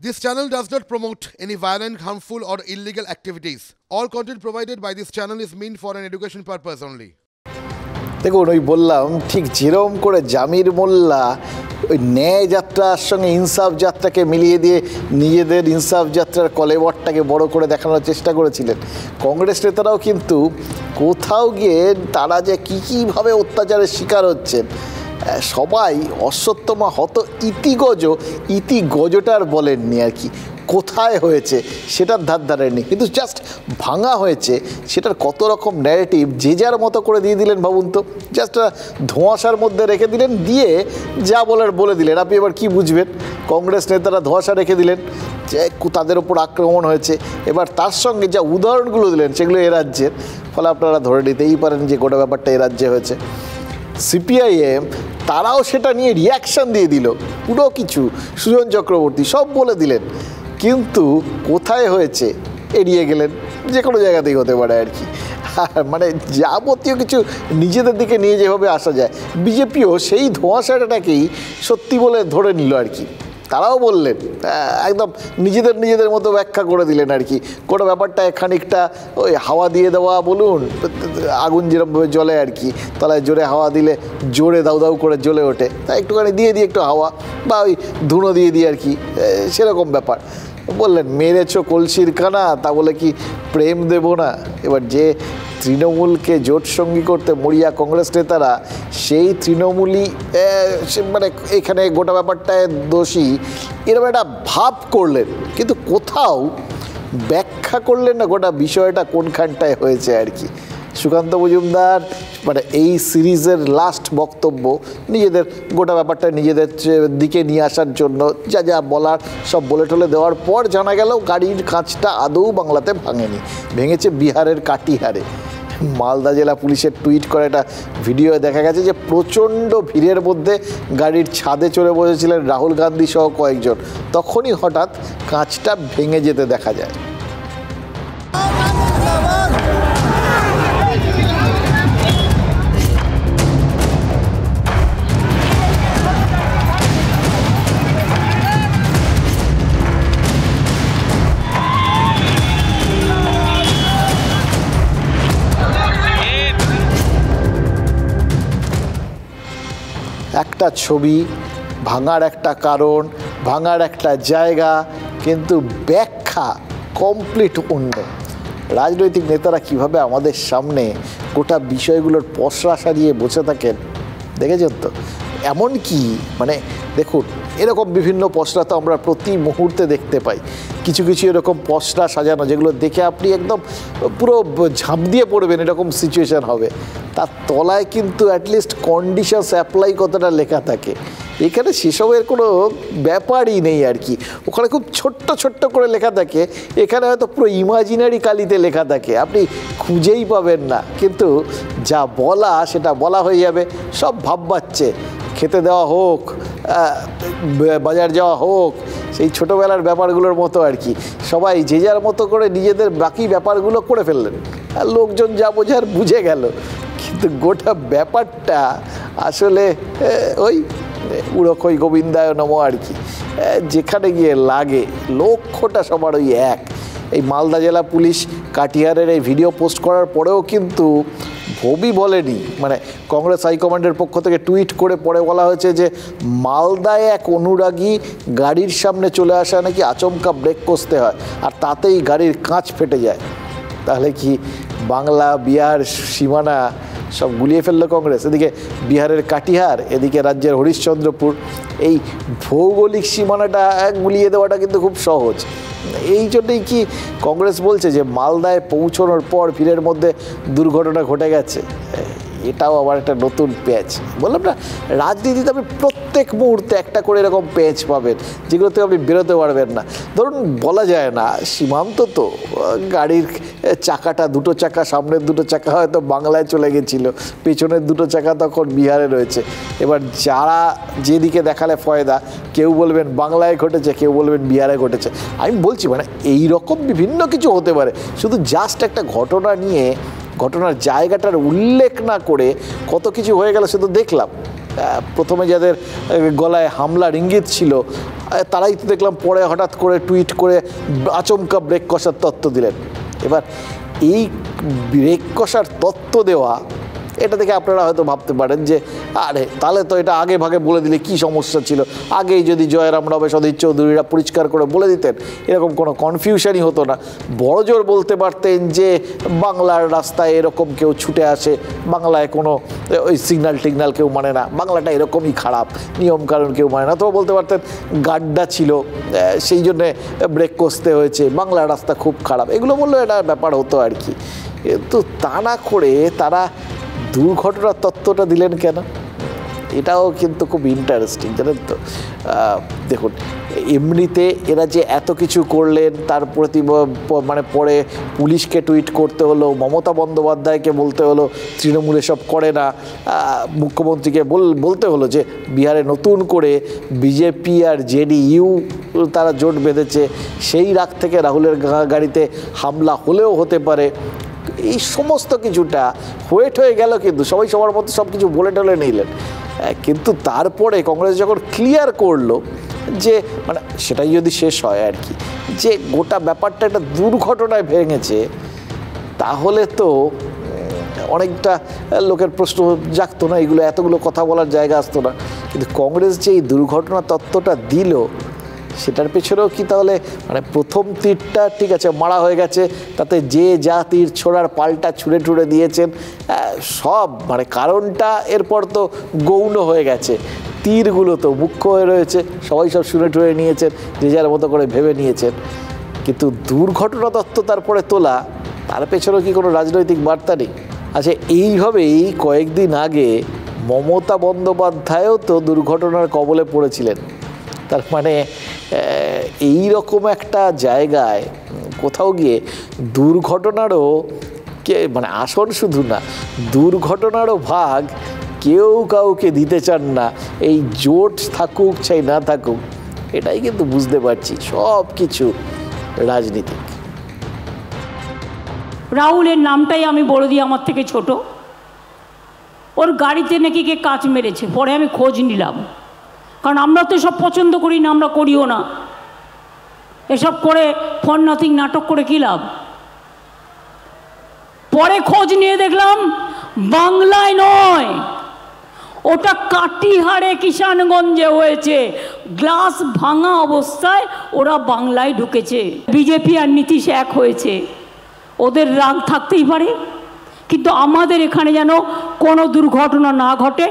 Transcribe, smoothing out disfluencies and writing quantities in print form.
This channel does not promote any violent, harmful, or illegal activities. All content provided by this channel is meant for an education purpose only. দেখুন ওই বললাম ঠিক যেরকম করে জামির মোল্লা ওই ন্যায় যাত্রার সঙ্গে ইনসাফ যাত্রাকে মিলিয়ে দিয়ে নিজেদের ইনসাফ যাত্রার কলেবরটাকে বড় করে দেখানোর চেষ্টা করেছিলেন, কংগ্রেস নেতারাও কিন্তু কোথাও গিয়ে তারা যে কীভাবে অত্যাচারের শিকার হচ্ছেন সবাই অশ্বত্থমা হত ইতিগজটার বলেননি আর কি, কোথায় হয়েছে সেটার ধার ধারেননি, কিন্তু জাস্ট ভাঙা হয়েছে সেটার কত রকম ন্যারেটিভ যে যার মতো করে দিয়ে দিলেন। ভাবুন তো, জাস্ট ধোঁয়াশার মধ্যে রেখে দিলেন, দিয়ে যা বলার বলে দিলেন। আপনি এবার কি বুঝবেন? কংগ্রেস নেতারা ধোঁয়াশা রেখে দিলেন যে তাদের ওপর আক্রমণ হয়েছে, এবার তার সঙ্গে যা উদাহরণগুলো দিলেন সেগুলো এ রাজ্যের, ফলে আপনারা ধরে নিতেই পারেন যে গোটা ব্যাপারটা এ রাজ্যে হয়েছে। সিপিআইএম তারাও সেটা নিয়ে রিয়াকশান দিয়ে দিল, পুরো কিছু সুজন চক্রবর্তী সব বলে দিলেন, কিন্তু কোথায় হয়েছে এড়িয়ে গেলেন। যে কোনো জায়গাতেই হতে পারে আর কি, মানে যাবতীয় কিছু নিজেদের দিকে নিয়ে যেভাবে আসা যায়, বিজেপিও সেই ধোঁয়াশাটাকেই সত্যি বলে ধরে নিল আর কি। তারাও বললেন, একদম নিজেদের মতো ব্যাখ্যা করে দিলেন আর কি। কোনো ব্যাপারটা খানিকটা ওই হাওয়া দিয়ে দেওয়া বলুন, আগুন যেরকমভাবে জ্বলে আর কি, তলায় জোরে হাওয়া দিলে জোরে দাউ দাউ করে জ্বলে ওঠে, তাই একটুখানি দিয়ে একটু হাওয়া বা ওই ধুনো দিয়ে আর কি, সেরকম ব্যাপার। বললেন মেরেছো কলসির কানা, তা বলে কি প্রেম দেব না? এবার যে তৃণমূলকে জোটসঙ্গী করতে মরিয়া কংগ্রেস নেতারা, সেই তৃণমূলই মানে এখানে গোটা ব্যাপারটায় দোষী এরকম একটা ভাব করলেন, কিন্তু কোথাও ব্যাখ্যা করলেন না গোটা বিষয়টা কোনখানটায় হয়েছে আর কি। সুকান্ত মজুমদার মানে এই সিরিজের লাস্ট বক্তব্য নিজেদের গোটা ব্যাপারটা নিজেদের দিকে নিয়ে আসার জন্য যা বলার সব বলে টলে দেওয়ার পর জানা গেল গাড়ির কাঁচটা আদৌ বাংলাতে ভাঙেনি, ভেঙেছে বিহারের কাটিহারে। মালদা জেলা পুলিশের টুইট করে একটা ভিডিও দেখা গেছে যে প্রচণ্ড ভিড়ের মধ্যে গাড়ির ছাদে চড়ে বসেছিলেন রাহুল গান্ধী সহ কয়েকজন, তখনই হঠাৎ কাঁচটা ভেঙে যেতে দেখা যায়। একটা ছবি ভাঙার একটা কারণ, ভাঙার একটা জায়গা, কিন্তু ব্যাখ্যা কমপ্লিট অন্য। রাজনৈতিক নেতারা কিভাবে আমাদের সামনে গোটা বিষয়গুলোর পসরা সারিয়ে বসে থাকেন দেখেছেন তো? এমন কি মানে দেখুন, এরকম বিভিন্ন পসরা তো আমরা প্রতি মুহূর্তে দেখতে পাই, কিছু এরকম পসরা সাজানো যেগুলো দেখে আপনি একদম পুরো ঝাঁপ দিয়ে পড়বেন এরকম সিচুয়েশান হবে। তার তলায় কিন্তু অ্যাটলিস্ট কন্ডিশনস অ্যাপ্লাই কতটা লেখা থাকে, এখানে সেসবের কোনো ব্যাপারই নেই আর কি। ওখানে খুব ছোট্ট করে লেখা থাকে, এখানে হয়তো পুরো ইমাজিনারি কালিতে লেখা থাকে, আপনি খুঁজেই পাবেন না, কিন্তু যা বলা সেটা বলা হয়ে যাবে। সব ভাববাচ্ছে খেতে দেওয়া হোক, বাজার যাওয়া হোক, সেই ছোটোবেলার ব্যাপারগুলোর মতো আর কি, সবাই যে যার মতো করে নিজেদের বাকি ব্যাপারগুলো করে ফেললেন, আর লোকজন যা বোঝার বুঝে গেল, কিন্তু গোটা ব্যাপারটা আসলে ওই উড়কই গোবিন্দায় নম আর কি, যেখানে গিয়ে লাগে লক্ষ্যটা সবার ওই এক। এই মালদা জেলা পুলিশ কাটিহারের এই ভিডিও পোস্ট করার পরেও কিন্তু ভবি বলেনি, মানে কংগ্রেস হাইকমান্ডের পক্ষ থেকে টুইট করে পরে বলা হয়েছে যে মালদায় এক অনুরাগী গাড়ির সামনে চলে আসা নাকি আচমকা ব্রেক কষতে হয়, আর তাতেই গাড়ির কাঁচ ফেটে যায়। তাহলে কি বাংলা বিহার সীমানা সব গুলিয়ে ফেললো কংগ্রেস? এদিকে বিহারের কাটিহার, এদিকে রাজ্যের হরিশ্চন্দ্রপুর, এই ভৌগোলিক সীমানাটা গুলিয়ে দেওয়াটা কিন্তু খুব সহজ। এই জন্যই কি কংগ্রেস বলছে যে মালদায় পৌঁছানোর পর ভিড়ের মধ্যে দুর্ঘটনা ঘটে গেছে? এটাও আবার একটা নতুন প্যাচ। বললাম না, রাজনীতিতে আপনি প্রত্যেক মুহূর্তে একটা করে এরকম প্যাচ পাবেন যেগুলোতে আপনি বেরোতে পারবেন না। ধরুন বলা যায় না, সীমান্ত তো গাড়ির চাকাটা, দুটো চাকা, সামনের দুটো চাকা হয়তো বাংলায় চলে গেছিলো, পেছনের দুটো চাকা তখন বিহারে রয়েছে। এবার যারা যেদিকে দেখালে ফয়দা, কেউ বলবেন বাংলায় ঘটেছে, কেউ বলবেন বিহারে ঘটেছে। আমি বলছি মানে এই রকম বিভিন্ন কিছু হতে পারে, শুধু জাস্ট একটা ঘটনা নিয়ে ঘটনার জায়গাটার উল্লেখ না করে কত কিছু হয়ে গেল সে তো দেখলাম। প্রথমে যাদের গলায় হামলার ইঙ্গিত ছিল তারাই তো দেখলাম পরে হঠাৎ করে টুইট করে আচমকা ব্রেক কষার তত্ত্ব দিলেন। এবার এই ব্রেক কষার তত্ত্ব দেওয়া, এটা থেকে আপনারা হয়তো ভাবতে পারেন যে আরে তাহলে তো এটা আগে ভাগে বলে দিলে কি সমস্যা ছিল, আগেই যদি জয়রাম রমেশ অধীর চৌধুরীরা পরিষ্কার করে বলে দিতেন এরকম কোনো কনফিউশনই হতো না। বড়জোর বলতে পারতেন যে বাংলার রাস্তায় এরকম কেউ ছুটে আসে, বাংলায় কোনো ওই সিগন্যাল টিগনাল কেউ মানে না, বাংলাটা এরকমই খারাপ, নিয়মকানুন কেউ মানে না। তো বলতে পারতেন গাড্ডা ছিল সেই জন্যে ব্রেক কষতে হয়েছে, বাংলার রাস্তা খুব খারাপ, এগুলো বললেও এটা ব্যাপার হতো আর কি। কিন্তু তা না করে তারা দুর্ঘটনার তত্ত্বটা দিলেন কেন, এটাও কিন্তু খুব ইন্টারেস্টিং জানেন তো। দেখুন এমনিতে এরা যে এত কিছু করলেন তার প্রতি মানে পরে পুলিশকে টুইট করতে হলো, মমতা বন্দ্যোপাধ্যায়কে বলতে হলো তৃণমূল এসব করে না, মুখ্যমন্ত্রীকে বলতে হলো যে বিহারে নতুন করে বিজেপি আর জেডিইউ তারা জোট বেঁধেছে, সেই রাগ থেকে রাহুলের গাড়িতে হামলা হলেও হতে পারে। এই সমস্ত কিছুটা ওয়েট হয়ে গেল, কিন্তু সবাই সবার মতো সব কিছু বলে টলে নিলেন। কিন্তু তারপরে কংগ্রেস যখন ক্লিয়ার করলো যে মানে সেটাই যদি শেষ হয় আর কি, যে গোটা ব্যাপারটা একটা দুর্ঘটনায় ভেঙেছে, তাহলে তো অনেকটা লোকের প্রশ্ন জাগতো না, এগুলো এতগুলো কথা বলার জায়গা আসতো না। কিন্তু কংগ্রেস যে এই দুর্ঘটনা তত্ত্বটা দিল সেটার পেছনেও কি তাহলে মানে প্রথম তীরটা ঠিক আছে মারা হয়ে গেছে, তাতে যে যা তীর ছোড়ার পাল্টা ছুঁড়ে টুড়ে দিয়েছেন সব মানে কারণটা এরপর তো গৌণ হয়ে গেছে, তীরগুলো তো মুখ্য হয়ে রয়েছে, সবাই সব শুনে টুড়ে নিয়েছেন, যে যার মতো করে ভেবে নিয়েছেন। কিন্তু দুর্ঘটনা তত্ত্ব তারপরে তোলা, তার পেছনেও কি কোনো রাজনৈতিক বার্তা নেই? আচ্ছা এইভাবেই কয়েকদিন আগে মমতা বন্দ্যোপাধ্যায়ও তো দুর্ঘটনার কবলে পড়েছিলেন। তার মানে এই রকম একটা জায়গায় কোথাও গিয়ে দুর্ঘটনারও মানে আসন শুধু না, দুর্ঘটনারও ভাগ কেউ কাউকে দিতে চান না, এই জোট থাকুক চাই না থাকুক, এটাই কিন্তু বুঝতে পারছি সব কিছু রাজনীতিক। রাহুলের নামটাই আমি বলে দিই, আমার থেকে ছোট, ওর গাড়িতে নাকি কে কাচ মেরেছে, পরে আমি খোঁজ নিলাম, কারণ আমরা তো সব পছন্দ করি না, আমরা করিও না, এসব করে ফর নাথিং নাটক করে কী লাভ। পরে খোঁজ নিয়ে দেখলাম বাংলায় নয়, ওটা কাটিহারে কিষানগঞ্জে হয়েছে, গ্লাস ভাঙা অবস্থায় ওরা বাংলায় ঢুকেছে। বিজেপি আর নীতিশ এক হয়েছে, ওদের রাগ থাকতেই পারে, কিন্তু আমাদের এখানে যেন কোনো দুর্ঘটনা না ঘটে।